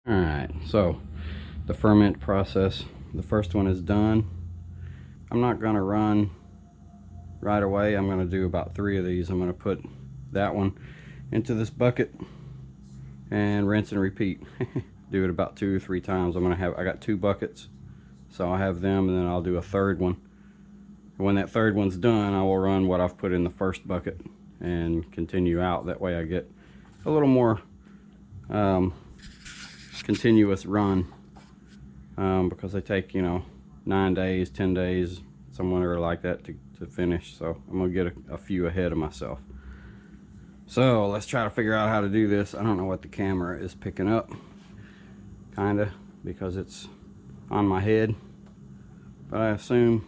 Alright, so the ferment process, the first one is done. I'm not going to run right away. I'm going to do about 3 of these. I'm going to put that one into this bucket and rinse and repeat. Do it about 2 or 3 times. I got 2 buckets, so I'll have them, and then I'll do a third one. When that third one's done, I will run what I've put in the first bucket and continue out. That way I get a little more continuous run, because they take, 9 days, 10 days, somewhere like that to finish. So I'm gonna get a few ahead of myself. So let's try to figure out how to do this. I don't know what the camera is picking up, kinda, because it's on my head, but I assume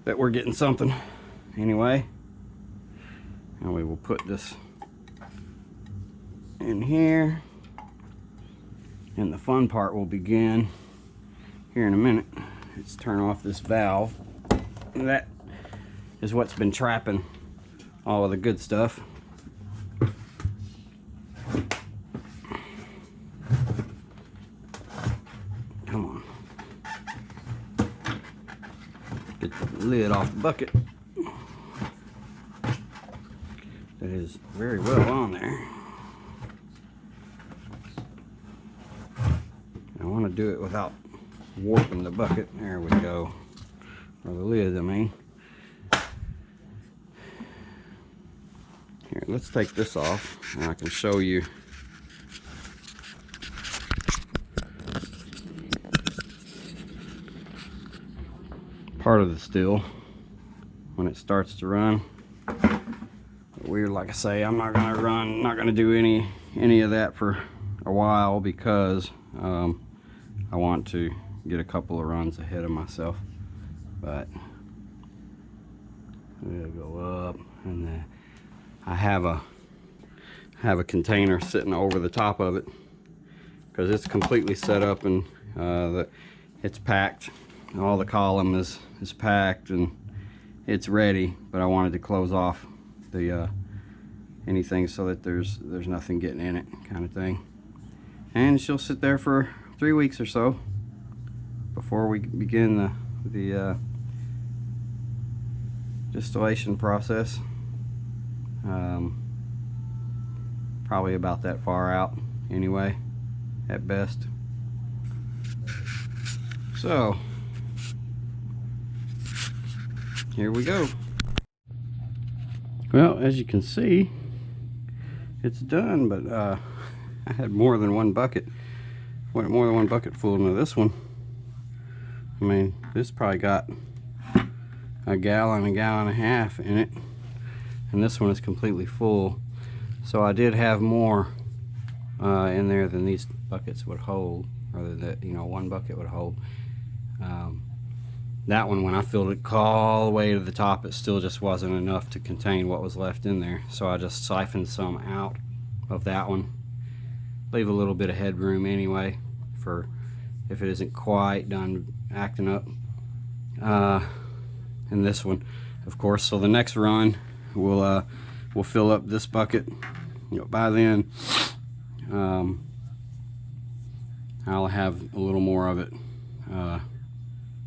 that we're getting something anyway. And we will put this in here, and the fun part will begin here in a minute. Let's turn off this valve. That is what's been trapping all of the good stuff. Come on. Get the lid off the bucket. That is very well on there. I want to do it without warping the bucket. There we go. Or the lid, I mean. Here, let's take this off, and I can show you. Part of the still when it starts to run. Weird, like I say, I'm not gonna do any of that for a while, because I want to get a couple of runs ahead of myself. But we'll go up, and then I have a container sitting over the top of it, because it's completely set up, and it's packed. All the column is packed and it's ready, but I wanted to close off the anything so that there's nothing getting in it, kind of thing. And she'll sit there for 3 weeks or so before we begin the distillation process. Probably about that far out anyway, at best. So here we go. Well, as you can see, it's done, but I had more than one bucket full into this one. I mean, this probably got a gallon and a half in it, and this one is completely full. So I did have more in there than these buckets would hold, or that one bucket would hold. That one, when I filled it all the way to the top, it still just wasn't enough to contain what was left in there. So I just siphoned some out of that one. Leave a little bit of headroom anyway, for if it isn't quite done acting up. And this one, of course. So the next run, we'll fill up this bucket. By then, I'll have a little more of it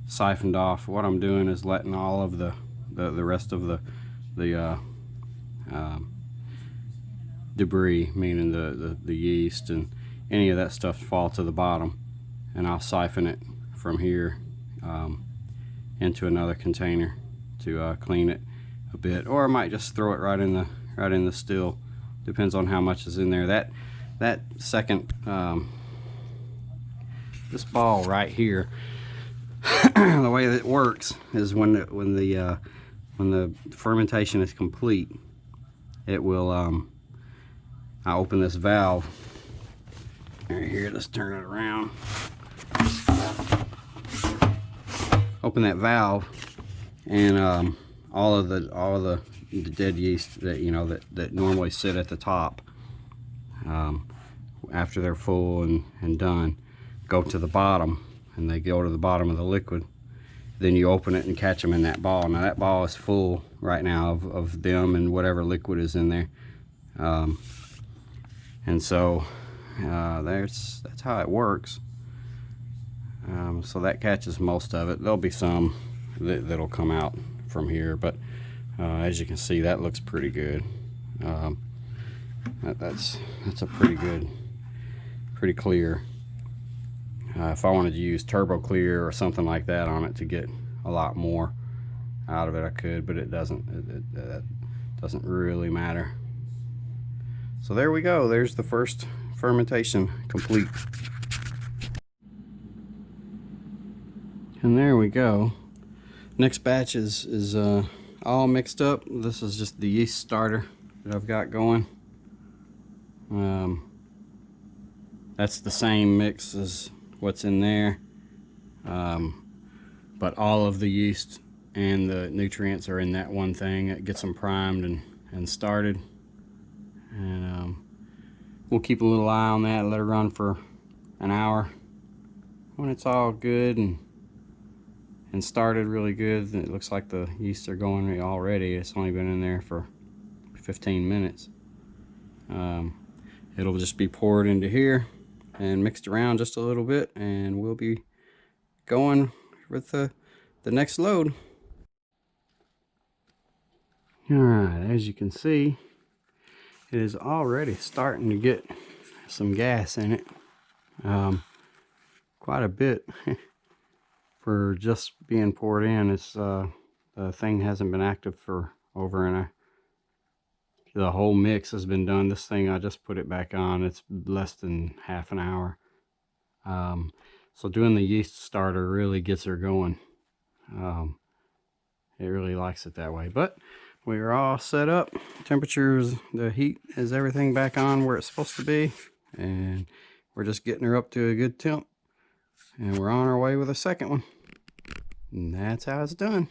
siphoned off. What I'm doing is letting all of the rest of the debris, meaning the yeast and any of that stuff, fall to the bottom, and I'll siphon it from here into another container to clean it a bit, or I might just throw it right in the still. Depends on how much is in there. That second this ball right here, the way that it works is when the fermentation is complete, it will I open this valve right here. Let's turn it around. Open that valve, and all of the dead yeast that that normally sit at the top, after they're full and done, go to the bottom, and they go to the bottom of the liquid. Then you open it and catch them in that ball. Now that ball is full right now of them and whatever liquid is in there, and so That's how it works. So that catches most of it. There'll be some that'll come out from here, but as you can see, that looks pretty good. That's a pretty good, pretty clear. If I wanted to use turbo clear or something like that on it to get a lot more out of it, I could, but it doesn't. It doesn't really matter. So there we go. There's the first fermentation complete. And there we go. Next batch is all mixed up. This is just the yeast starter that I've got going. That's the same mix as what's in there, but all of the yeast and the nutrients are in that one thing. It gets them primed and started, and we'll keep a little eye on that, let it run for an hour. When it's all good and started really good, it looks like the yeast are going already. It's only been in there for 15 minutes. It'll just be poured into here and mixed around just a little bit, and we'll be going with the next load. Alright, as you can see, it is already starting to get some gas in it. Quite a bit for just being poured in. It's the thing hasn't been active for over the whole mix has been done. This thing, I just put it back on. It's less than half an hour. So doing the yeast starter really gets her going. It really likes it that way. But we are all set up. Temperatures, the heat is everything back on where it's supposed to be. And we're just getting her up to a good temp. And we're on our way with a second one. And that's how it's done.